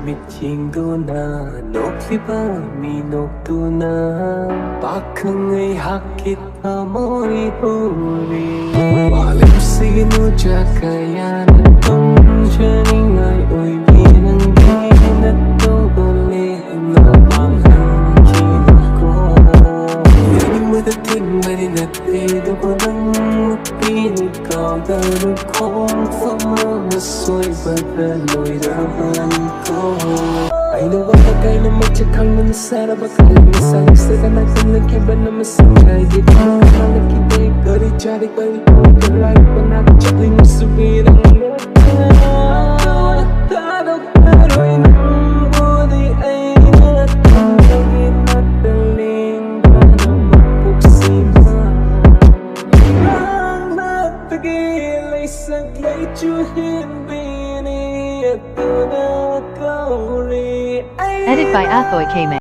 mitjingduna nokliba minokduna pakhang hakit amori uri walim sinu jakayan tumjani ngai oi binang gina togole na manghan ko yani mudatin mari natte dukonang pini kau daru khom fama masoi badaloi rahan ko I know what the kind of much kang man sara bakal misang sa kana kana kiban na masakay di ko na kite gari chari gari ko right bana chali musubira taro taro inang budi ay natangin nataling kana mapuksima ang natagil ay saglay chuhin bini at tunakaw Edit by Athoy K.